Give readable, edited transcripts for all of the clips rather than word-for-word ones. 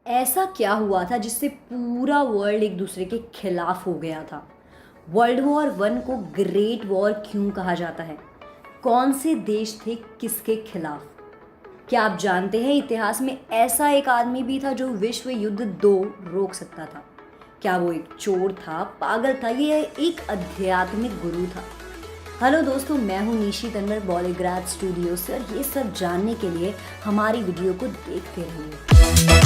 ऐसा क्या हुआ था जिससे पूरा वर्ल्ड एक दूसरे के खिलाफ हो गया था? वर्ल्ड वॉर वन को ग्रेट वॉर क्यों कहा जाता है? कौन से देश थे किसके खिलाफ? क्या आप जानते हैं इतिहास में ऐसा एक आदमी भी था जो विश्व युद्ध 2 रोक सकता था? क्या वो एक चोर था, पागल था, ये एक आध्यात्मिक गुरु था? हेलो दोस्तों, मैं हूं निशी तन्वर बॉलीग्राड स्टूडियो से और ये सब जानने के लिए हमारी वीडियो को देखते रहिए।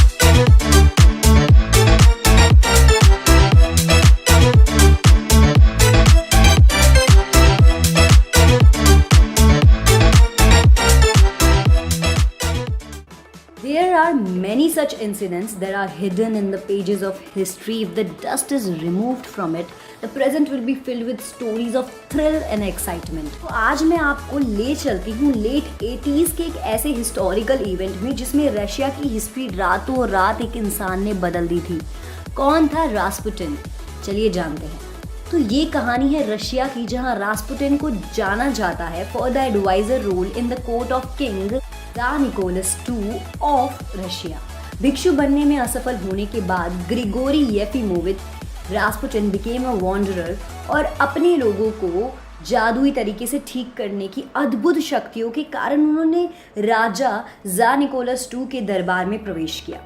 There are many such incidents that are hidden in the pages of history. If the dust is removed from it, the present will be filled with stories of thrill and excitement. तो आज मैं आपको ले चलती हूँ late 80s के एक ऐसे हिस्टोरिकल इवेंट में जिसमें रशिया की हिस्ट्री रातों रात एक इंसान ने बदल दी थी। कौन था रास्पुटिन? चलिए जानते हैं। तो ये कहानी है रशिया की, जहां रास्पुटिन को जाना जाता है for the adviser role in the court of king tsar Nicholas II of Russia. भिक्षु बनने में असफल होने के बाद Grigori Yefimovich Rasputin became a wanderer और अपने लोगों को जादुई तरीके से ठीक करने की अद्भुत शक्तियों के कारण उन्होंने राजा ज़ार निकोलस II के दरबार में प्रवेश किया।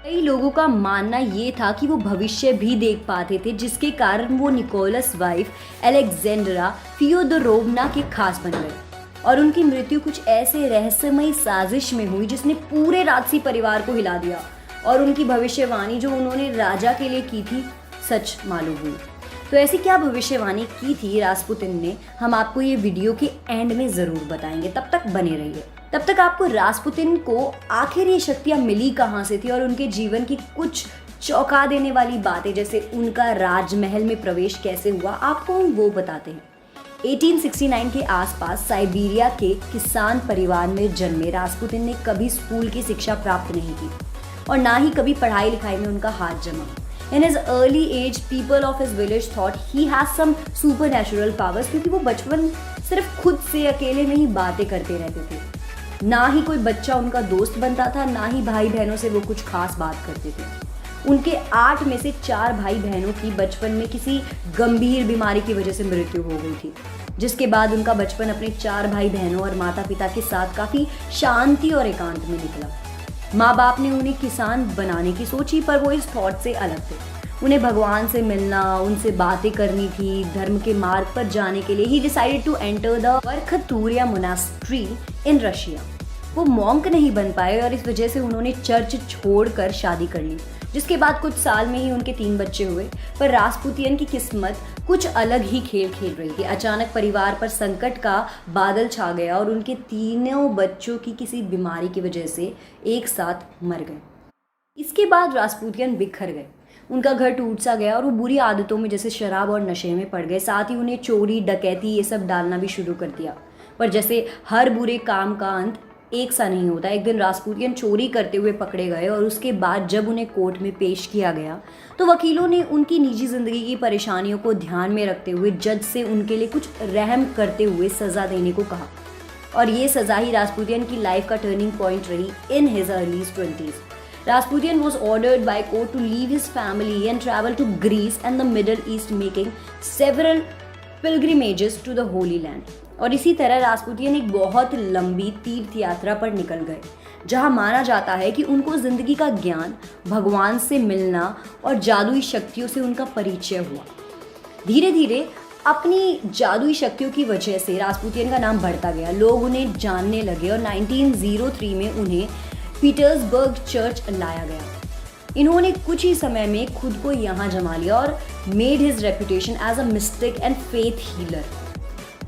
कई लोगों का मानना ये था कि वो भविष्य भी देख पाते थे, जिसके कारण वो निकोलस वाइफ एलेक्जेंड्रा फियोदोरोवना के खास बन गए और उनकी मृत्यु कुछ ऐसे रहस्यमयी साजिश में हुई जिसने पूरे राजसी परिवार को हिला दिया और उनकी भविष्यवाणी जो उन्होंने राजा के लिए की थी सच मालूम हुई। तो ऐसी क्या भविष्यवाणी की थी रास्पुटिन ने, हम आपको ये वीडियो के एंड में ज़रूर बताएंगे। तब तक बने रहिए। तब तक आपको रास्पुटिन को आखिर ये शक्तियाँ मिली कहाँ से थी और उनके जीवन की कुछ चौंका देने वाली बातें, जैसे उनका राजमहल में प्रवेश कैसे हुआ, आपको हम वो बताते हैं। 1869 के आसपास साइबेरिया के किसान परिवार में जन्मे रास्पुटिन ने कभी स्कूल की शिक्षा प्राप्त नहीं की और ना ही कभी पढ़ाई लिखाई में उनका हाथ जमा। In his early age, people of his village thought he has some supernatural powers, क्योंकि वो बचपन सिर्फ खुद से अकेले में ही बातें करते रहते थे। ना ही कोई बच्चा उनका दोस्त बनता था, ना ही भाई बहनों से वो कुछ खास बात करते थे। उनके 8 में से 4 भाई बहनों की बचपन में किसी गंभीर बीमारी की वजह से मृत्यु हो गई थी, जिसके बाद उनका बचपन अपने 4 भाई बहनों और माता पिता के साथ काफ़ी शांति और एकांत में निकला। माँ बाप ने उन्हें किसान बनाने की सोची, पर वो इस थॉट से अलग थे। उन्हें भगवान से मिलना, उनसे बातें करनी थी, धर्म के मार्ग पर जाने के लिए ही decided to enter the Verkhoturye monastery in Russia. वो मॉन्क नहीं बन पाए और इस वजह से उन्होंने चर्च छोड़कर शादी कर ली, जिसके बाद कुछ साल में ही उनके 3 बच्चे हुए। पर रास्पुटिन की किस्मत कुछ अलग ही खेल खेल रही थी। अचानक परिवार पर संकट का बादल छा गया और उनके तीनों बच्चों की किसी बीमारी की वजह से एक साथ मर गए। इसके बाद रास्पुटिन बिखर गए, उनका घर टूट सा गया और वो बुरी आदतों में जैसे शराब और नशे में पड़ गए। साथ ही उन्हें चोरी, डकैती ये सब डालना भी शुरू कर दिया। पर जैसे हर बुरे काम का अंत एक सा नहीं होता, एक दिन रास्पुटिन चोरी करते हुए पकड़े गए और उसके बाद जब उन्हें कोर्ट में पेश किया गया तो वकीलों ने उनकी निजी ज़िंदगी की परेशानियों को ध्यान में रखते हुए जज से उनके लिए कुछ रहम करते हुए सज़ा देने को कहा। और ये सज़ा ही रास्पुटिन की लाइफ का टर्निंग पॉइंट रही in his early 20s। Rasputin was ordered by court to leave his family and travel to Greece and the Middle East, making several pilgrimages to the Holy Land. और इसी तरह Rasputin एक बहुत लंबी तीर्थ यात्रा पर निकल गए, जहां माना जाता है कि उनको जिंदगी का ज्ञान, भगवान से मिलना और जादुई शक्तियों से उनका परिचय हुआ। धीरे धीरे अपनी जादुई शक्तियों की वजह से रास्पुटिन का नाम बढ़ता गया, लोग उन्हें जानने लगे और 1903 में उन्हें पीटर्सबर्ग चर्च लाया गया। इन्होंने कुछ ही समय में खुद को यहाँ जमा लिया और made his reputation as a mystic and faith healer.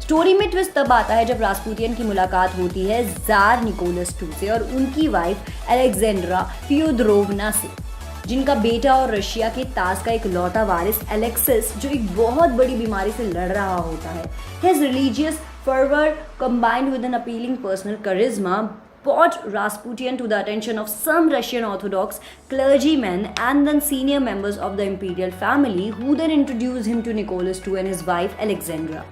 Story में ट्विस्ट तब आता है जब रास्पुटिन की मुलाकात होती है ज़ार निकोलस II से और उनकी वाइफ एलेक्जेंड्रा फियोदोरोवना से, जिनका बेटा और रशिया के ताज का एक लौता वारिस एलेक्सिस, जो एक बहुत बड़ी बीमारी से लड़ रहा होता है। His religious fervor combined with an appealing personal charisma brought Rasputin to the attention of some Russian Orthodox clergymen and then senior members of the imperial family, who then introduced him to Nicholas II and his wife Alexandra.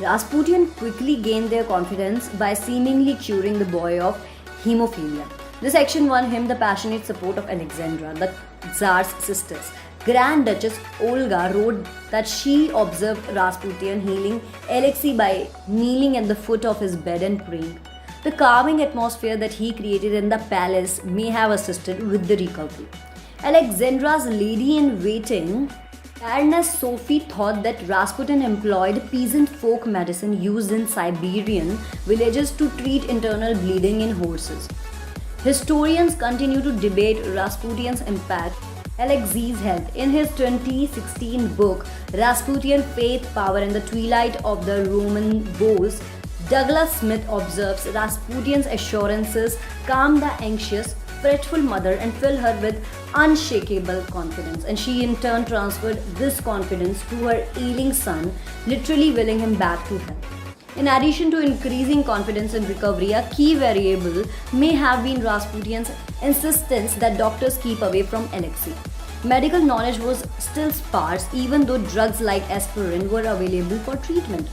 Rasputin quickly gained their confidence by seemingly curing the boy of hemophilia. This action won him the passionate support of Alexandra, the Tsar's sisters. Grand Duchess Olga wrote that she observed Rasputin healing Alexei by kneeling at the foot of his bed and praying. The calming atmosphere that he created in the palace may have assisted with the recovery. Alexandra's lady-in-waiting, Baroness Sophie, thought that Rasputin employed peasant folk medicine used in Siberian villages to treat internal bleeding in horses. Historians continue to debate Rasputin's impact on Alexei's health. In his 2016 book, Rasputin, Faith, Power and the Twilight of the Roman Wars, Douglas Smith observes Rasputin's assurances calmed the anxious, fretful mother and filled her with unshakable confidence. And she in turn transferred this confidence to her ailing son, literally willing him back to health. In addition to increasing confidence in recovery, a key variable may have been Rasputin's insistence that doctors keep away from Alexei. Medical knowledge was still sparse even though drugs like aspirin were available for treatment.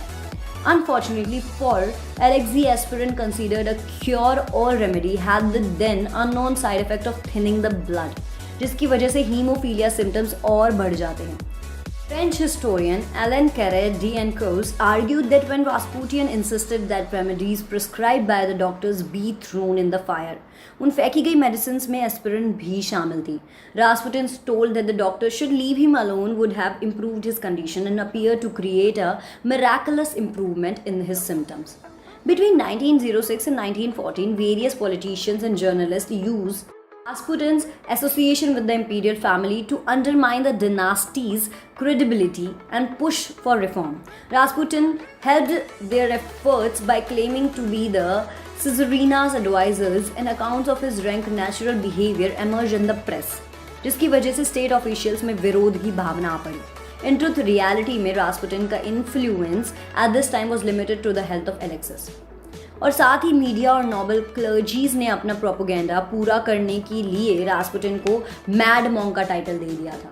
Unfortunately for Alexei, aspirin, considered a cure-all remedy, had the then unknown side effect of thinning the blood, जिसकी वजह से haemophilia symptoms और बढ़ जाते हैं. French historian Alain Carré d'Encausse argued that when Rasputin insisted that remedies prescribed by the doctors be thrown in the fire, उन फेंकी गई medicines में aspirin भी शामिल थी. Rasputin told that the doctor should leave him alone would have improved his condition and appeared to create a miraculous improvement in his symptoms. Between 1906 and 1914, various politicians and journalists used Rasputin's association with the imperial family to undermine the dynasty's credibility and push for reform. Rasputin helped their efforts by claiming to be the Caesarina's advisors, and accounts of his rank natural behavior emerged in the press, जिसकी वजह से state officials में विरोध की भावना आ पड़ी. In truth, reality में Rasputin का influence at this time was limited to the health of Alexis. और साथ ही मीडिया और नोबल क्लर्जीज ने अपना प्रोपोगेंडा पूरा करने के लिए रास्पुटिन को मैड मॉन्क का टाइटल दे दिया था.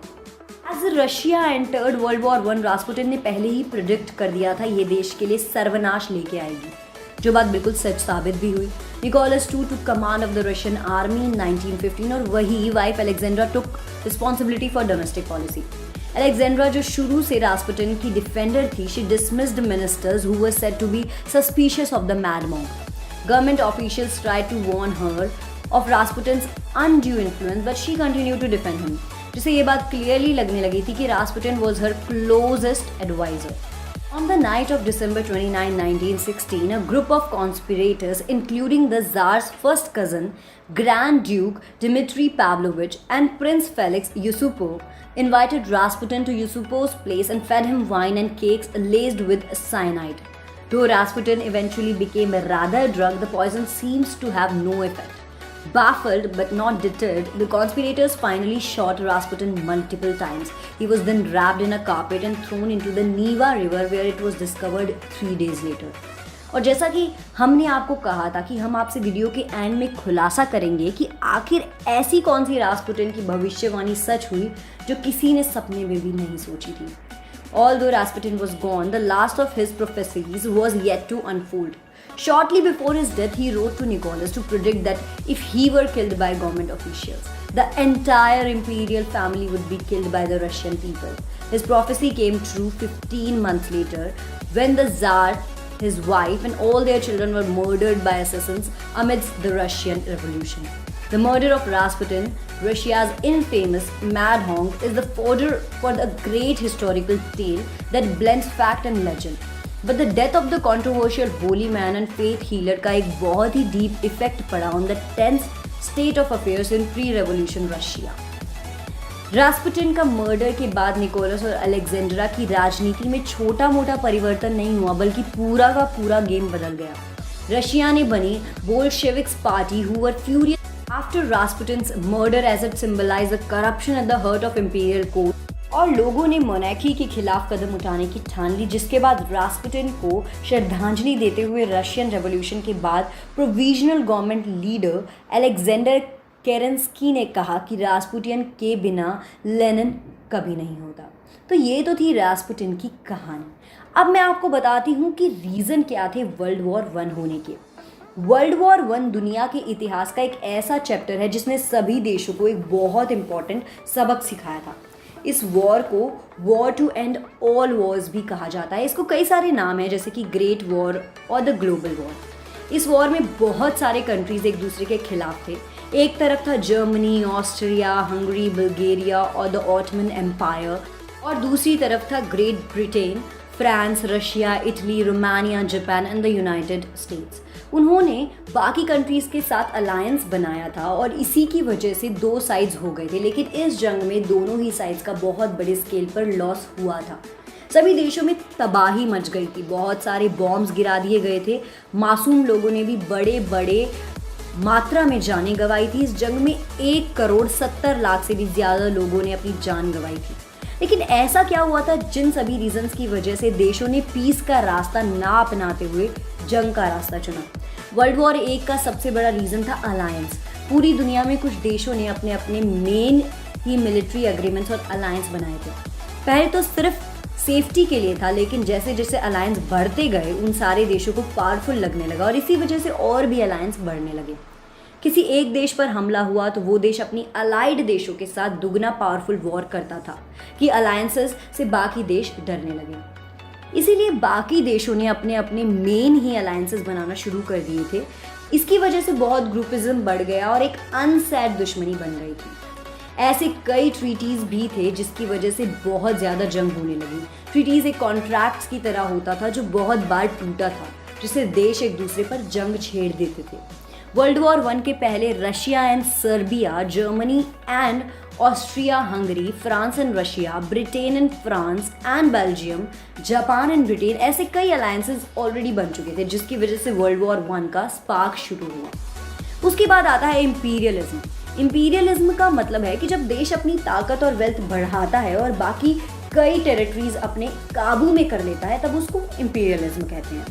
As Russia entered world war one, Rasputin ने पहले ही प्रिडिक्ट कर दिया था ये देश के लिए सर्वनाश लेके आएगी, जो बात बिल्कुल सच साबित भी हुई. Nicholas II took command of the Russian army in 1915 और वही wife Alexandra took responsibility for domestic policy. Alexandra, जो शुरू से रास्पुटिन की डिफेंडर थी, she dismissed ministers who were said to be suspicious of the mad monk. Government officials tried to warn her of Rasputin's undue influence, but she continued to defend him. जिसे ये बात clearly लगने लगी थी कि Rasputin was her closest advisor. On the night of December 29, 1916, a group of conspirators, including the Tsar's first cousin, Grand Duke Dmitry Pavlovich, and Prince Felix Yusupov, invited Rasputin to Yusupov's place and fed him wine and cakes laced with cyanide. Though Rasputin eventually became rather drunk, the poison seems to have no effect. Baffled but not deterred, the conspirators finally shot Rasputin multiple times. He was then wrapped in a carpet and thrown into the Neva River, where it was discovered 3 days later. और जैसा कि हमने आपको कहा था कि हम आपसे वीडियो के एंड में खुलासा करेंगे कि आखिर ऐसी कौन सी रास्पुटिन की भविष्यवाणी सच हुई जो किसी ने सपने में भी नहीं सोची थी. Although Rasputin was gone, the last of his prophecies was yet to unfold. Shortly before his death, he wrote to Nicholas to predict that if he were killed by government officials, the entire imperial family would be killed by the Russian people. His prophecy came true 15 months later, when the Tsar, his wife, and all their children were murdered by assassins amidst the Russian Revolution. The murder of Rasputin, Russia's infamous Mad Honk, is the fodder for the great historical tale that blends fact and legend. But the death of the controversial holy man and faith healer का एक बहुत ही deep effect पड़ा on the tense state of affairs in pre-revolution Russia. Rasputin का murder के बाद Nicholas और Alexandra की राजनीति में छोटा मोटा परिवर्तन नहीं हुआ, बल्कि पूरा का पूरा गेम बदल गया. रशिया ने बनी Bolsheviks party, who were furious after Rasputin's murder as it symbolized the corruption at the heart of imperial court. और लोगों ने मोनार्की के खिलाफ कदम उठाने की ठान ली, जिसके बाद रास्पुटिन को श्रद्धांजलि देते हुए रशियन रेवोल्यूशन के बाद प्रोविजनल गवर्नमेंट लीडर अलेक्जेंडर केरेंस्की ने कहा कि रास्पुटिन के बिना लेनिन कभी नहीं होता. तो ये तो थी रास्पुटिन की कहानी. अब मैं आपको बताती हूँ कि रीज़न क्या थे वर्ल्ड वॉर 1 होने के. वर्ल्ड वॉर वन दुनिया के इतिहास का एक ऐसा चैप्टर है जिसने सभी देशों को एक बहुत इंपॉर्टेंट सबक सिखाया था। इस वॉर को war to end all wars भी कहा जाता है। इसको कई सारे नाम हैं, जैसे कि ग्रेट वॉर और द ग्लोबल वॉर। इस वॉर में बहुत सारे कंट्रीज एक दूसरे के खिलाफ थे। एक तरफ था जर्मनी, ऑस्ट्रिया, हंगरी, बल्गेरिया और द ऑटमन एम्पायर, और दूसरी तरफ था great Britain, France, Russia, Italy, Romania, Japan and the United states. उन्होंने बाकी कंट्रीज़ के साथ अलायंस बनाया था और इसी की वजह से दो साइड्स हो गए थे। लेकिन इस जंग में दोनों ही साइड्स का बहुत बड़े स्केल पर लॉस हुआ था। सभी देशों में तबाही मच गई थी, बहुत सारे बॉम्ब्स गिरा दिए गए थे, मासूम लोगों ने भी बड़े बड़े मात्रा में जानें गंवाई थी। इस जंग में 1,70,00,000 से भी ज़्यादा लोगों ने अपनी जान गंवाई थी। लेकिन ऐसा क्या हुआ था जिन सभी रीजंस की वजह से देशों ने पीस का रास्ता ना अपनाते हुए जंग का रास्ता चुना? वर्ल्ड वॉर एक का सबसे बड़ा रीजन था अलायंस। पूरी दुनिया में कुछ देशों ने अपने अपने मेन ही मिलिट्री एग्रीमेंट्स और अलायंस बनाए थे। पहले तो सिर्फ सेफ्टी के लिए था, लेकिन जैसे जैसे अलायंस बढ़ते गए उन सारे देशों को पावरफुल लगने लगा और इसी वजह से और भी अलायंस बढ़ने लगे। किसी एक देश पर हमला हुआ तो वो देश अपनी अलाइड देशों के साथ दुगना पावरफुल वॉर करता था कि अलायंसेस से बाकी देश डरने लगे। इसीलिए बाकी देशों ने अपने अपने मेन ही अलायंसेस बनाना शुरू कर दिए थे। इसकी वजह से बहुत ग्रुपिज्म बढ़ गया और एक अनसेड दुश्मनी बन गई थी। ऐसे कई ट्रीटीज भी थे जिसकी वजह से बहुत ज़्यादा जंग होने लगी। ट्रीटीज एक कॉन्ट्रैक्ट्स की तरह होता था जो बहुत बार टूटा था, जिससे देश एक दूसरे पर जंग छेड़ देते थे। वर्ल्ड वॉर वन के पहले Russia and Serbia, Germany and Austria Hungary, France and Russia, Britain and France and Belgium, Japan and Britain, ऐसे कई अलायंसेस ऑलरेडी बन चुके थे जिसकी वजह से वर्ल्ड वॉर वन का स्पार्क शुरू हुआ। उसके बाद आता है इंपीरियलिज्म। इंपीरियलिज्म का मतलब है कि जब देश अपनी ताकत और वेल्थ बढ़ाता है और बाकी कई टेरिटरीज अपने काबू में कर लेता है, तब उसको इंपीरियलिज्म कहते हैं।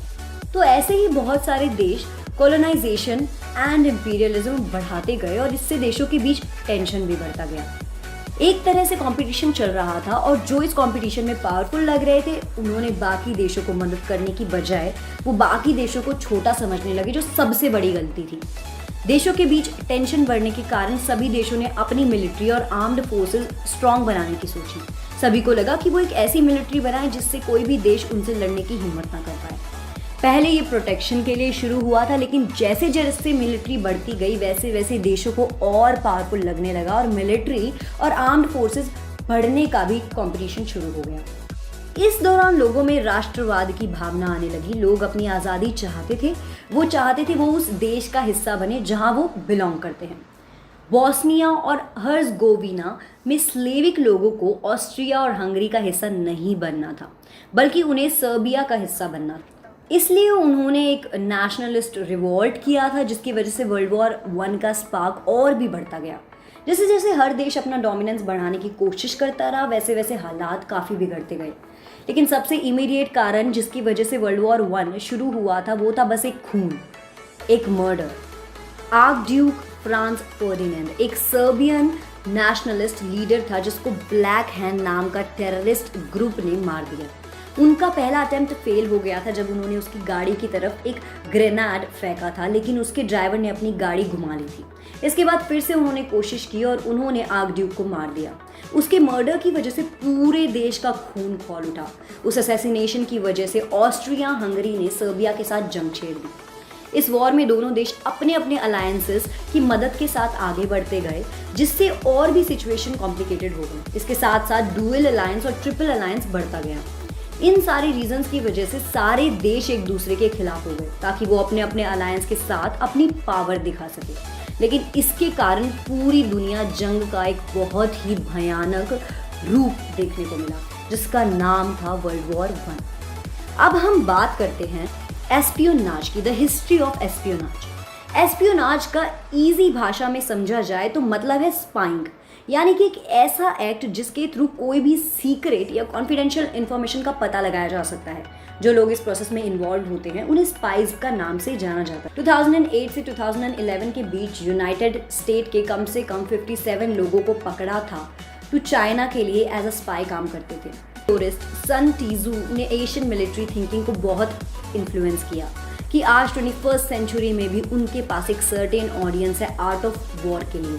तो ऐसे ही बहुत सारे देश कॉलोनाइजेशन एंड इंपीरियलिज्म बढ़ाते गए और इससे देशों के बीच टेंशन भी बढ़ता गया। एक तरह से कंपटीशन चल रहा था और जो इस कंपटीशन में पावरफुल लग रहे थे उन्होंने बाकी देशों को मदद करने की बजाय वो बाकी देशों को छोटा समझने लगे, जो सबसे बड़ी गलती थी। देशों के बीच टेंशन बढ़ने के कारण सभी देशों ने अपनी मिलिट्री और आर्म्ड फोर्सेस स्ट्रॉन्ग बनाने की सोची। सभी को लगा कि वो एक ऐसी मिलिट्री बनाए जिससे कोई भी देश उनसे लड़ने की हिम्मत ना कर पाए। पहले ये प्रोटेक्शन के लिए शुरू हुआ था, लेकिन जैसे जैसे मिलिट्री बढ़ती गई वैसे वैसे देशों को और पावरफुल लगने लगा और मिलिट्री और आर्म्ड फोर्सेस बढ़ने का भी कंपटीशन शुरू हो गया। इस दौरान लोगों में राष्ट्रवाद की भावना आने लगी। लोग अपनी आज़ादी चाहते थे, वो चाहते थे वो उस देश का हिस्सा बने जहां वो बिलोंग करते हैं। बॉस्निया और हर्ज़गोविना में स्लेविक लोगों को ऑस्ट्रिया और हंगरी का हिस्सा नहीं बनना था, बल्कि उन्हें सर्बिया का हिस्सा बनना था। इसलिए उन्होंने एक नेशनलिस्ट रिवॉल्ट किया था, जिसकी वजह से वर्ल्ड वॉर वन का स्पार्क और भी बढ़ता गया। जैसे जैसे हर देश अपना डोमिनेंस बढ़ाने की कोशिश करता रहा वैसे वैसे हालात काफ़ी बिगड़ते गए। लेकिन सबसे इमीडिएट कारण जिसकी वजह से वर्ल्ड वॉर वन शुरू हुआ था वो था बस एक खून, एक मर्डर। आर्कड्यूक फ्रांज फर्डिनेंड एक सर्बियन नेशनलिस्ट लीडर था जिसको ब्लैक हैंड नाम का टेररिस्ट ग्रुप ने मार दिया। उनका पहला अटेम्प्ट फेल हो गया था जब उन्होंने उसकी गाड़ी की तरफ एक ग्रेनेड फेंका था, लेकिन उसके ड्राइवर ने अपनी गाड़ी घुमा ली थी। इसके बाद फिर से उन्होंने कोशिश की और उन्होंने आर्कड्यूक को मार दिया। उसके मर्डर की वजह से पूरे देश का खून खौल उठा। उस असैसिनेशन की वजह से ऑस्ट्रिया हंगरी ने सर्बिया के साथ जंग छेड़ दी। इस वॉर में दोनों देश अपने अपने अलायंसेस की मदद के साथ आगे बढ़ते गए, जिससे और भी सिचुएशन कॉम्प्लिकेटेड हो गई। इसके साथ साथ डुअल अलायंस और ट्रिपल अलायंस बढ़ता गया। इन सारी रीजंस की वजह से सारे देश एक दूसरे के खिलाफ हो गए ताकि वो अपने अपने अलायंस के साथ अपनी पावर दिखा सके। लेकिन इसके कारण पूरी दुनिया जंग का एक बहुत ही भयानक रूप देखने को मिला, जिसका नाम था वर्ल्ड वॉर वन। अब हम बात करते हैं एस्पियोनाज की, the history of espionage. Espionage का इजी भाषा में समझा जाए तो मतलब है स्पाइंग, यानी कि एक ऐसा एक्ट जिसके थ्रू कोई भी सीक्रेट या कॉन्फिडेंशियल इंफॉर्मेशन का पता लगाया जा सकता है। जो लोग इस प्रोसेस में इन्वॉल्व होते हैं उन्हें स्पाइज का नाम से जाना जाता है। 2008 से 2011 के बीच यूनाइटेड स्टेट के कम से कम 57 लोगों को पकड़ा था जो चाइना के लिए एज अ स्पाई काम करते थे। टूरिस्ट सन टीजू ने एशियन मिलिट्री थिंकिंग को बहुत इन्फ्लुएंस किया कि आज 21st सेंचुरी में भी उनके पास एक सर्टेन ऑडियंस है आर्ट ऑफ वॉर के लिए,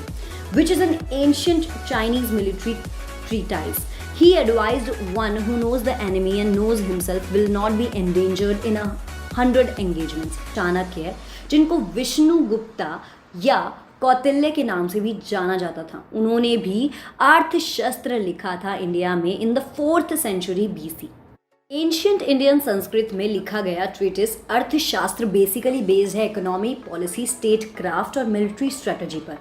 which is an ancient Chinese military treatise. He advised one who knows the enemy and knows himself will not be endangered in 100 engagements. Chanakya, जिनको विष्णु गुप्ता या कौटिल्य के नाम से भी जाना जाता था, उन्होंने भी अर्थशास्त्र लिखा था इंडिया में in the 4th century BC. Ancient Indian Sanskrit में लिखा गया ट्रीटिस अर्थशास्त्र बेसिकली बेस्ड है इकोनॉमी, पॉलिसी, स्टेट क्राफ्ट और मिलिट्री स्ट्रेटजी पर.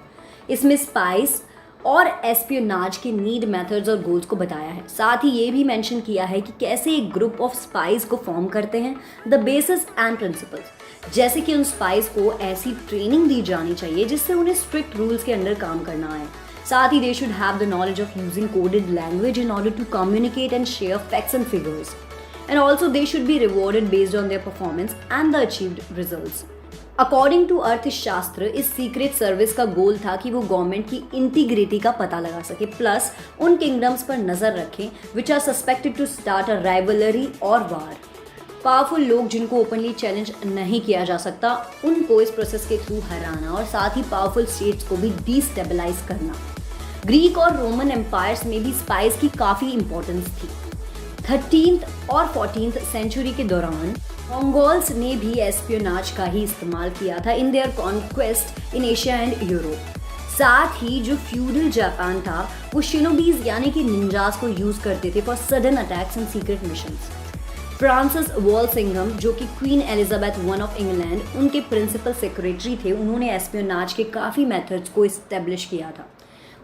इसमें स्पाइस और एस्पियोनाज के नीड, मेथड्स और गोल्स को बताया है. साथ ही ये भी मेंशन किया है कि कैसे एक ग्रुप ऑफ स्पाइस को फॉर्म करते हैं, द बेसिस एंड प्रिंसिपल्स. जैसे कि उन स्पाइस को ऐसी ट्रेनिंग दी जानी चाहिए जिससे उन्हें स्ट्रिक्ट रूल्स के अंडर काम करना आए. साथ ही they should have the knowledge of using coded language in order to communicate and share facts and figures. And also they should be rewarded based on their performance and the achieved results. According to Arthashastra, इस secret service का गोल था कि वो government की integrity का पता लगा सके, प्लस उन किंगडम्स पर नजर रखें which are suspected to start a rivalry और वार. पावरफुल लोग जिनको ओपनली चैलेंज नहीं किया जा सकता, उनको इस प्रोसेस के थ्रू हराना और साथ ही पावरफुल स्टेट्स को भी डिस्टेबलाइज करना. ग्रीक और रोमन एम्पायर्स में भी स्पाइस की काफ़ी इंपॉर्टेंस थी. 13th और 14th सेंचुरी के दौरान मंगोल्स ने भी एस्पियोनाज का ही इस्तेमाल किया था in their conquest in Asia and Europe. साथ ही जो फ्यूडल जापान था वो शिनोबीज यानी कि निंजास को यूज करते थे for sudden attacks and secret missions. Francis Walsingham, जो कि queen Elizabeth I of England, उनके प्रिंसिपल सेक्रेटरी थे, उन्होंने एस्पियोनाज के काफ़ी मेथड्स को इस्टेब्लिश किया था.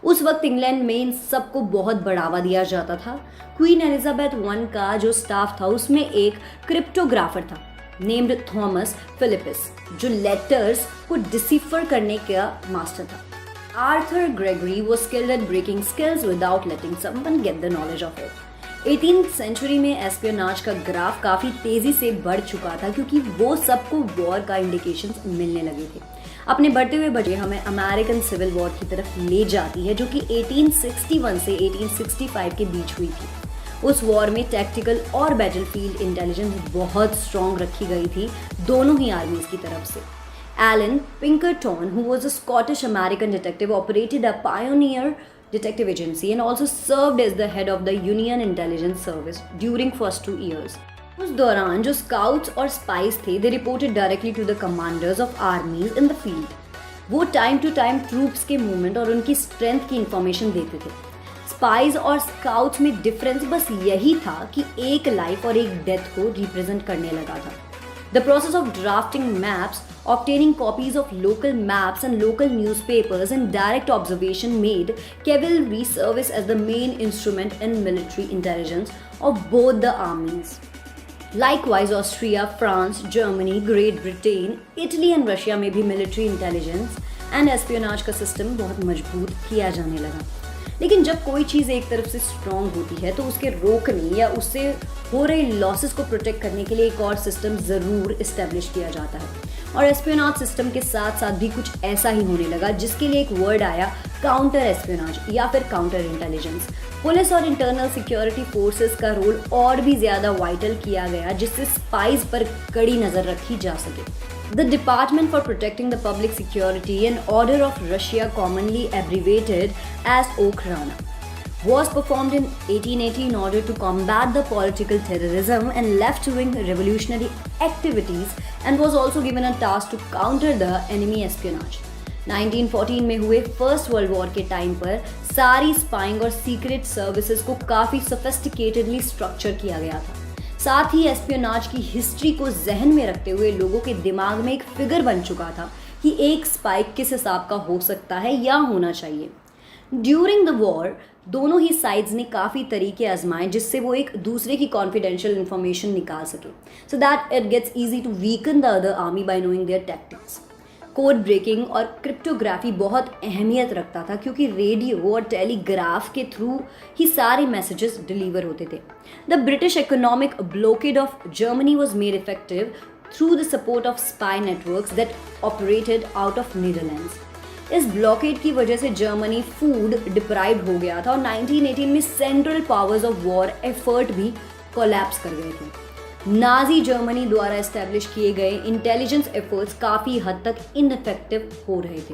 उस वक्त इंग्लैंड में इन सबको बहुत बढ़ावा दिया जाता था. क्वीन एलिजाबेथ I का जो स्टाफ था उसमें एक क्रिप्टोग्राफर था नेम्ड थॉमस फिलिपिस, जो लेटर्स को डिसिफर करने का मास्टर था. Arthur Gregory was skilled at breaking skills without letting someone get the knowledge of it. 18th century में एस्पियोनाज का ग्राफ काफ़ी तेज़ी से बढ़ चुका था क्योंकि वो सबको वॉर का इंडिकेशंस मिलने लगे थे. अपने बढ़ते हुए बजट हमें अमेरिकन सिविल वॉर की तरफ ले जाती है जो कि 1861 से 1865 के बीच हुई थी. उस वॉर में टैक्टिकल और बैटलफील्ड इंटेलिजेंस बहुत स्ट्रॉन्ग रखी गई थी दोनों ही आर्मीज की तरफ से. Allan Pinkerton, who was a Scottish American detective, operated a pioneer detective agency and also served as the head of the Union Intelligence Service during first 2 years. उस दौरान जो स्काउट्स और स्पाइस थे, they reported directly to the commanders of armies in the field. वो time to time troops के movement और उनकी strength की इंफॉर्मेशन देते थे. स्पाइस और स्काउट्स में डिफरेंस बस यही था कि एक लाइफ और एक डेथ को रिप्रेजेंट करने लगा था. The process of drafting maps, obtaining copies of local maps and local newspapers and direct observation made cavalry service as the main instrument in military intelligence of both the armies. Likewise, Austria, France, Germany, Great Britain, Italy and Russia में भी military intelligence and espionage का system बहुत मजबूत किया जाने लगा. लेकिन जब कोई चीज़ एक तरफ से स्ट्रॉन्ग होती है तो उसके रोकने या उससे हो रहे लॉसेस को प्रोटेक्ट करने के लिए एक और सिस्टम ज़रूर इस्टेब्लिश किया जाता है. और एस्पियोनाज सिस्टम के साथ साथ भी कुछ ऐसा ही होने लगा जिसके लिए एक वर्ड आया, काउंटर एस्पियोनाज या फिर काउंटर इंटेलिजेंस. पुलिस और इंटरनल सिक्योरिटी फोर्सेस का रोल और भी ज़्यादा वाइटल किया गया जिससे स्पाइस पर कड़ी नज़र रखी जा सके. The Department for Protecting the Public Security and Order of Russia, commonly abbreviated as Okhrana, was performed in 1880 in order to combat the political terrorism and left-wing revolutionary activities and was also given a task to counter the enemy espionage. 1914 में हुए first world war के time पर सारी spying और secret services को काफ़ी सोफिस्टिकेटेडली structure किया गया था. साथ ही एस्पियोनाज की हिस्ट्री को जहन में रखते हुए लोगों के दिमाग में एक फिगर बन चुका था कि एक स्पाइक किस हिसाब का हो सकता है या होना चाहिए. ड्यूरिंग द वॉर दोनों ही साइड्स ने काफ़ी तरीके आजमाए जिससे वो एक दूसरे की कॉन्फिडेंशियल इन्फॉर्मेशन निकाल सके, so that it gets easy to weaken the other army by knowing their tactics. Code breaking और क्रिप्टोग्राफी बहुत अहमियत रखता था क्योंकि रेडियो और टेलीग्राफ के थ्रू ही सारे मैसेजेस डिलीवर होते थे. The British economic blockade of Germany was made effective through the support of spy networks that operated out of Netherlands. इस ब्लॉकेड की वजह से जर्मनी फूड डिप्राइव्ड हो गया था और 1918 में central powers of war effort भी कोलैप्स कर गए थे. नाजी जर्मनी द्वारा एस्टेब्लिश किए गए इंटेलिजेंस एफर्ट्स काफ़ी हद तक इनफेक्टिव हो रहे थे।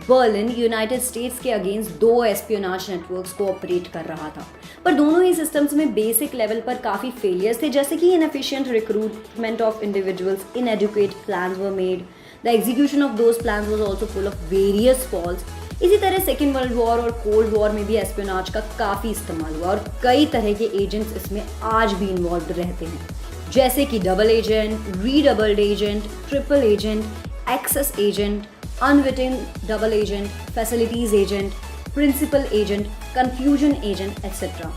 बर्लिन यूनाइटेड स्टेट्स के अगेंस्ट 2 एस्पियोनाज नेटवर्क्स को ऑपरेट कर रहा था, पर दोनों ही सिस्टम्स में बेसिक लेवल पर काफ़ी फेलियर्स थे, जैसे कि inefficient recruitment of individuals, inadequate plans were made, the execution of those plans was also full of various faults. इसी तरह सेकेंड वर्ल्ड वॉर और कोल्ड वॉर में भी एस्पियोनाज का काफ़ी इस्तेमाल हुआ और कई तरह के एजेंट्स इसमें आज भी इन्वॉल्व रहते हैं, जैसे कि double agent, redoubled agent, triple agent, access agent, unwitting double agent, facilities agent, principal agent, confusion agent etcetera.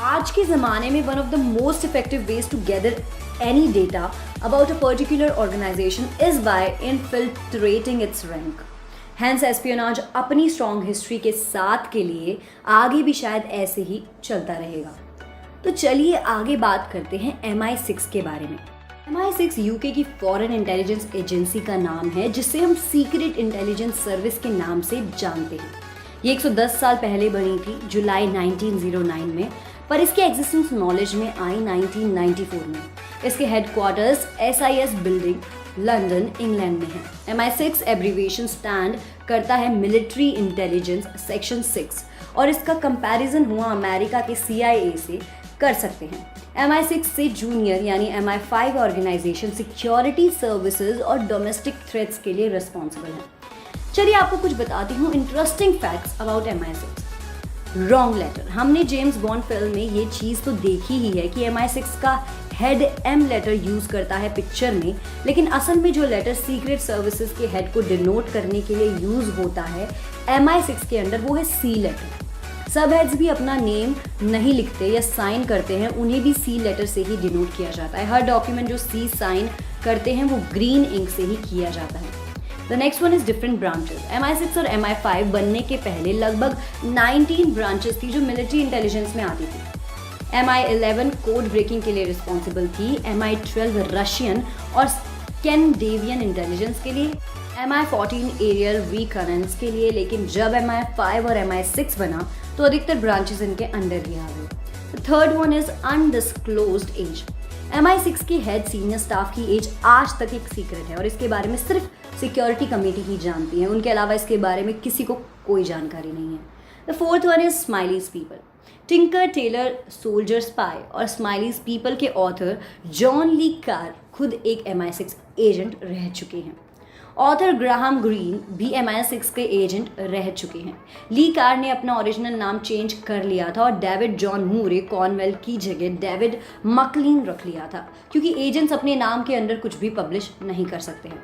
आज के ज़माने में one of the most effective ways to gather any data about a particular organization is by infiltrating its rank. Hence, espionage अपनी strong history के साथ के लिए आगे भी शायद ऐसे ही चलता रहेगा। तो चलिए आगे बात करते हैं MI6 के बारे में। MI6 यूके की फॉरेन इंटेलिजेंस एजेंसी का नाम है, जिसे हम सीक्रेट इंटेलिजेंस सर्विस के नाम से जानते हैं। ये 110 साल पहले बनी थी, जुलाई 1909 में, पर इसके एग्जिस्टेंस नॉलेज में आई 1994 में। इसके headquarters SIS building London England में है। MI6 एब्रीविएशन स्टैंड करता है मिलिट्री इंटेलिजेंस सेक्शन 6 और इसका कंपैरिजन हुआ अमेरिका के CIA से कर सकते हैं। MI6 से जूनियर यानी MI5 ऑर्गेनाइजेशन सिक्योरिटी सर्विसेज और डोमेस्टिक थ्रेट्स के लिए रिस्पॉन्सिबल है। चलिए आपको कुछ बताती हूँ interesting facts about MI6। Wrong letter, हमने जेम्स बॉन्ड फिल्म में ये चीज़ तो देखी ही है कि MI6 का हेड M लेटर यूज़ करता है पिक्चर में, लेकिन असल में जो लेटर सीक्रेट सर्विसेज के हेड को डिनोट करने के लिए यूज़ होता है MI6 के अंडर, वो है C लेटर। सब हेड्स भी अपना नेम नहीं लिखते या साइन करते हैं, उन्हें भी C लेटर से ही डिनोट किया जाता है। हर डॉक्यूमेंट जो C साइन करते हैं वो ग्रीन इंक से ही किया जाता है। The next one is different branches. MI6 और MI5 बनने के पहले लगभग 19 ब्रांचेस थी जो मिलिट्री इंटेलिजेंस में आती थी। MI11 कोड ब्रेकिंग के लिए रिस्पॉन्सिबल थी, MI12 रशियन और स्कैंडिनेवियन इंटेलिजेंस के लिए, MI14 एरियल रिकनेंस के लिए, लेकिन जब MI5 और MI6 बना तो अधिकतर ब्रांचेस इनके अंडर ही आ गए। Third one is undisclosed age. MI6 के हेड सीनियर स्टाफ की एज आज तक एक सीक्रेट है और इसके बारे में सिर्फ सिक्योरिटी कमेटी ही जानती है, उनके अलावा इसके बारे में किसी को कोई जानकारी नहीं है। The fourth one is Smiley's People. Tinker Tailor Soldier Spy और स्माइलीज पीपल के ऑथर जॉन ली कार खुद एक MI6 एजेंट रह चुके हैं। ऑथर ग्राहम ग्रीन भी MI6 के एजेंट रह चुके हैं। ली कार ने अपना ओरिजिनल नाम चेंज कर लिया था और डेविड जॉन मूरे कॉर्नवेल की जगह डेविड मकलीन रख लिया था, क्योंकि एजेंट्स अपने नाम के अंदर कुछ भी पब्लिश नहीं कर सकते हैं।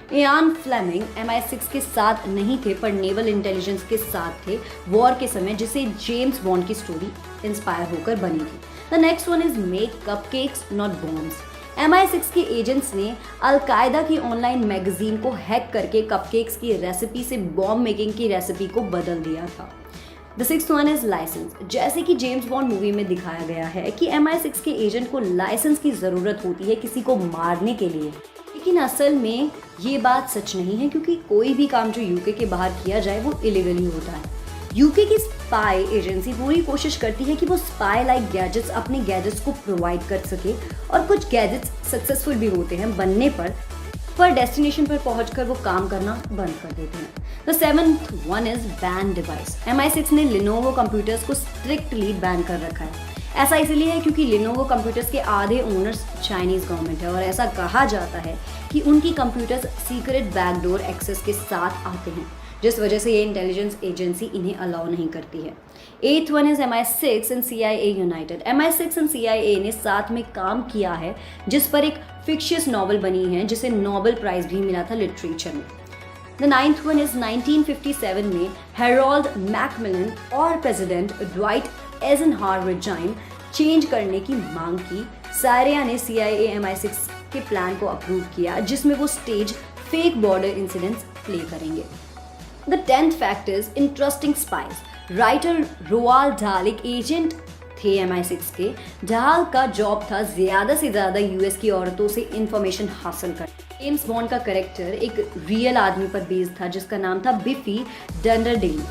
इयान फ्लेमिंग MI6 के साथ नहीं थे पर नेवल इंटेलिजेंस के साथ थे वॉर के समय, जिसे जेम्स बॉन्ड की स्टोरी इंस्पायर होकर बनी थी। The next one is make cupcakes not bombs. MI6 के एजेंट्स ने अलकायदा की ऑनलाइन मैगजीन को हैक करके कपकेक्स की रेसिपी से बॉम्ब मेकिंग की रेसिपी को बदल दिया था। The sixth one is licence. जैसे कि जेम्स बॉन्ड मूवी में दिखाया गया है कि MI6 के एजेंट को लाइसेंस की ज़रूरत होती है किसी को मारने के लिए, लेकिन असल में ये बात सच नहीं है, क्योंकि कोई भी काम जो यूके के बाहर किया जाए वो इलीगली होता है। यूके की स्पाई एजेंसी पूरी कोशिश करती है कि वो स्पाई लाइक गैजेट्स अपने गैजेट्स को प्रोवाइड कर सके और कुछ गैजेट्स सक्सेसफुल भी होते हैं बनने पर डेस्टिनेशन पर पहुंचकर वो काम करना बंद कर देते हैं। The seventh one is ban device. MI6 ने लिनोवो कंप्यूटर्स को स्ट्रिक्टली बैन कर रखा है। ऐसा इसलिए है क्योंकि लिनोवो कंप्यूटर्स के आधे ओनर्स चाइनीज गवर्नमेंट है और ऐसा कहा जाता है कि उनकी कंप्यूटर्स सीक्रेट बैकडोर एक्सेस के साथ आते हैं, जिस वजह से ये इंटेलिजेंस एजेंसी इन्हें अलाउ नहीं करती है। एथ one is MI6 and CIA United. MI6 and CIA ने साथ में काम किया है, जिस पर एक फिक्शियस नॉवल बनी है जिसे नोबेल प्राइज भी मिला था लिटरेचर में। द नाइन्थ वन इज 1957 में हेरोल्ड मैकमिलन और प्रेसिडेंट ड्वाइट एइजनहावर चेंज करने की मांग की। सारिया ने CIA MI6 के प्लान को अप्रूव किया, जिसमें वो stage fake border incidents play करेंगे। The 10th fact is interesting spies. Writer Roald Dahl एक एजेंट थे MI6 के। डाल का जॉब था ज़्यादा से ज़्यादा US की औरतों से इंफॉर्मेशन हासिल कर। जेम्स बॉन्ड का कैरेक्टर एक रियल आदमी पर बेस्ड था जिसका नाम था बिफी डंडरडेल।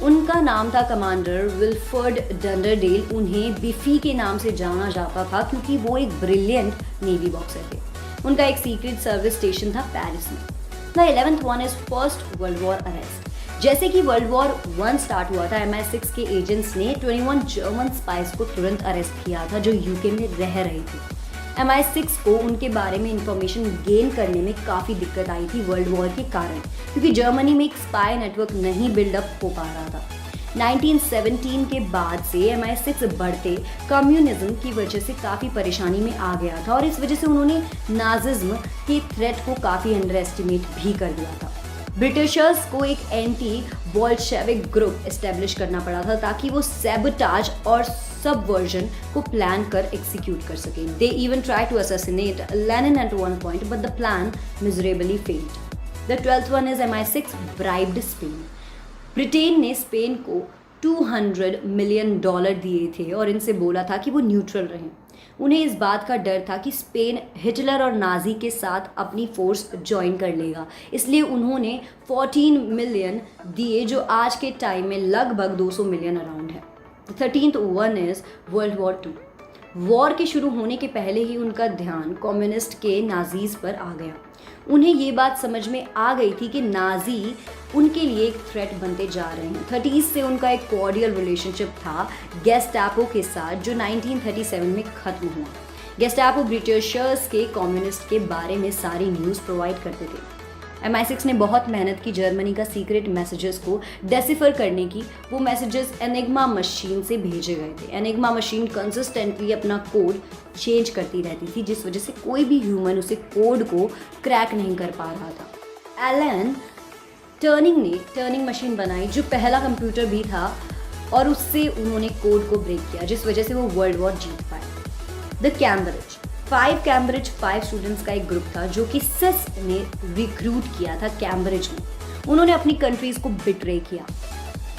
उनका नाम था कमांडर विल्फर्ड डंडरडेल। उन्हें बिफी के नाम से जाना जाता था क्योंकि वो एक ब्रिलियंट नेवी बॉक्सर थे। उनका एक सीक्रेट सर्विस स्टेशन था पेरिस में। The 11th one is first world war arrest. जैसे कि वर्ल्ड वॉर 1 स्टार्ट हुआ था, MI6 के एजेंट्स ने 21 जर्मन स्पाइस को तुरंत अरेस्ट किया था जो यूके में रह रहे थे। MI6 को उनके बारे में इंफॉर्मेशन गेन करने में काफ़ी दिक्कत आई थी वर्ल्ड वॉर के कारण, क्योंकि जर्मनी में एक स्पाई नेटवर्क नहीं बिल्डअप हो पा रहा था। 1917 के बाद से MI6 बढ़ते कम्युनिज्म की वजह से काफ़ी परेशानी में आ गया था और इस वजह से उन्होंने नाजिज्म के थ्रेट को काफ़ी अंडर एस्टिमेट भी कर दिया था। ब्रिटिशर्स को एक एंटी बोल्शेविक ग्रुप एस्टेब्लिश करना पड़ा था ताकि वो सैबोटाज और सबवर्जन को प्लान कर एग्जीक्यूट कर सके। They even try to assassinate Lenin at one point but the plan miserably failed. The 12th one is MI6 bribed Spain. Britain ने स्पेन को $200 मिलियन दिए थे और इनसे बोला था कि वो न्यूट्रल रहें। उन्हें इस बात का डर था कि स्पेन हिटलर और नाजी के साथ अपनी फोर्स ज्वाइन कर लेगा, इसलिए उन्होंने 14 मिलियन दिए जो आज के टाइम में लगभग 200 मिलियन अराउंड है। 13th one is world war 2। War के शुरू होने के पहले ही उनका ध्यान कम्युनिस्ट के नाजीज पर आ गया। उन्हें ये बात समझ में आ गई थी कि नाजी उनके लिए एक थ्रेट बनते जा रहे हैं। 30s से उनका एक कॉर्डियल रिलेशनशिप था गेस्टापो के साथ जो 1937 में खत्म हुआ। गेस्टापो ब्रिटिशर्स के कम्युनिस्ट के बारे में सारी न्यूज़ प्रोवाइड करते थे। MI6 ने बहुत मेहनत की जर्मनी का सीक्रेट मैसेजेस को डेसिफर करने की। वो मैसेजेस एनिग्मा मशीन से भेजे गए थे। एनिग्मा मशीन कंसिस्टेंटली अपना कोड चेंज करती रहती थी जिस वजह से कोई भी ह्यूमन उसे कोड को क्रैक नहीं कर पा रहा था। एलन टर्निंग ने टर्निंग मशीन बनाई जो पहला कंप्यूटर भी था और उससे उन्होंने कोड को ब्रेक किया जिस वजह से वो वर्ल्ड वॉर जीत पाए। द कैम्ब्रिज 5 स्टूडेंट्स का एक ग्रुप था जो कि सिस ने रिक्रूट किया था कैम्ब्रिज में। उन्होंने अपनी कंट्रीज को बिट्रे किया,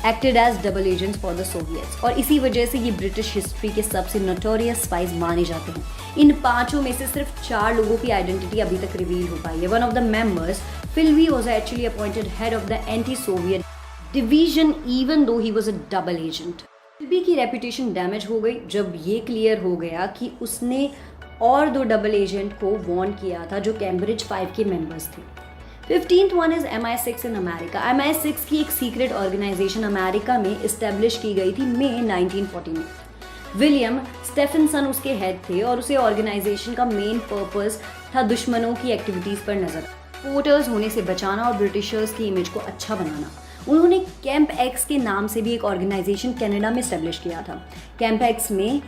acted as double agents for the Soviets और इसी वजह से ये ब्रिटिश हिस्ट्री के सबसे नोटोरियस स्पाइस माने जाते हैं। इन 5 में से सिर्फ 4 लोगों की आइडेंटिटी अभी तक रिवील हो पाई है। One of the members Philby was actually appointed head of the anti Soviet division even though he was a double agent. Philby की रेपुटेशन डैमेज हो गई जब ये क्लियर हो गया कि उसने और 2 डबल एजेंट को वॉर्न किया था जो कैम्ब्रिज 5 के मेंबर्स थे। 15th one is MI6 in America. MI6 की एक सीक्रेट ऑर्गेनाइजेशन अमेरिका में इस्टेब्लिश की गई थी मई 1940 में। विलियम स्टेफनसन उसके हेड थे और उसे ऑर्गेनाइजेशन का मेन पर्पस था दुश्मनों की एक्टिविटीज़ पर नज़र, पोर्टर्स होने से बचाना और ब्रिटिशर्स की इमेज को अच्छा बनाना। उन्होंने कैंप एक्स के नाम से भी एक ऑर्गेनाइजेशन कनाडा में इस्टेब्लिश किया था। कैंप एक्स में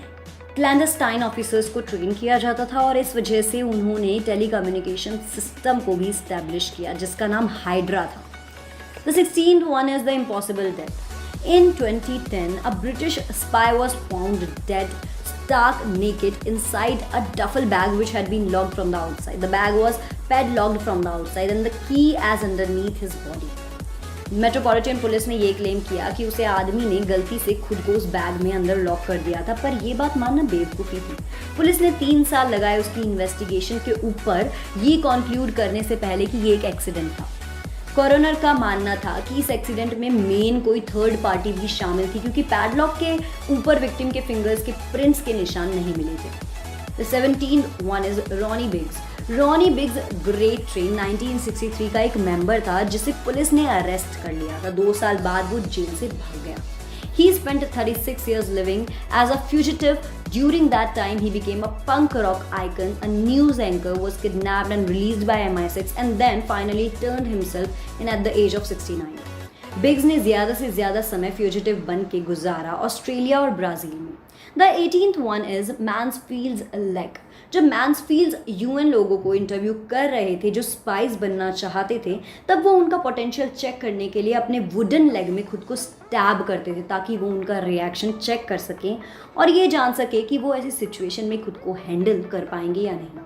क्लैंडस्टाइन ऑफिसर्स को ट्रेन किया जाता था और इस वजह से उन्होंने टेलीकम्युनिकेशन सिस्टम को भी इस्टेब्लिश किया जिसका नाम हाइड्रा था। The 16th one is the impossible death. In 2010, a British spy was found dead, stark naked inside a duffel bag which had been locked from the outside. The bag was padlocked from the outside and the key as underneath his body. Metropolitan police ने ये claim किया कि उसे आदमी ने गलती से खुद को उस बैग में अंदर लॉक कर दिया था, पर यह बात मानना बेवकूफ़ी थी। पुलिस ने 3 साल लगाए उसकी इन्वेस्टिगेशन के ऊपर ये कॉन्क्लूड करने से पहले कि ये एक एक्सीडेंट था। कॉरोनर का मानना था कि इस एक्सीडेंट में मेन कोई थर्ड पार्टी भी शामिल थी क्योंकि पैडलॉक के ऊपर विक्टिम के फिंगर्स के प्रिंट्स के निशान नहीं मिले थे। The 17th one is Ronnie Biggs. Ronnie Biggs great train 1963 का एक मेंबर था जिसे पुलिस ने अरेस्ट कर लिया था। 2 साल बाद वो जेल से भाग गया। He spent 36 years living as a fugitive. During that time, he became a punk rock icon. A news anchor was kidnapped and released by MI6 and then finally turned himself in at the age of 69. बिग्स ने ज़्यादा से ज़्यादा समय fugitive बन के गुजारा Australia और Brazil में। The 18th one is Mansfield's leg. जब मैन्सफील्ड्स यूएन लोगों को इंटरव्यू कर रहे थे जो स्पाइस बनना चाहते थे, तब वो उनका पोटेंशियल चेक करने के लिए अपने वुडन लेग में खुद को स्टैब करते थे ताकि वो उनका रिएक्शन चेक कर सकें और ये जान सके कि वो ऐसी सिचुएशन में खुद को हैंडल कर पाएंगे या नहीं।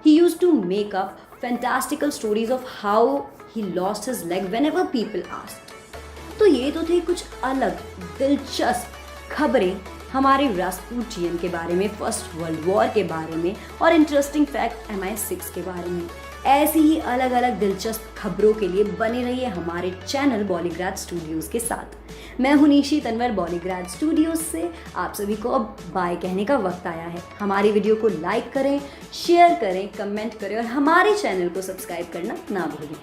He used to make up fantastical stories of how he lost his leg whenever people asked. तो ये तो थे कुछ अलग दिलचस्प खबरें हमारे रास्पुटियन के बारे में, फर्स्ट वर्ल्ड वॉर के बारे में और इंटरेस्टिंग फैक्ट MI6 के बारे में। ऐसी ही अलग अलग दिलचस्प खबरों के लिए बने रहिए हमारे चैनल बॉलीग्राड स्टूडियोज़ के साथ। मैं हूं निशी तनवर बॉलीग्राड स्टूडियोज़ से। आप सभी को अब बाय कहने का वक्त आया है। हमारी वीडियो को लाइक करें, शेयर करें, कमेंट करें और हमारे चैनल को सब्सक्राइब करना ना भूलें।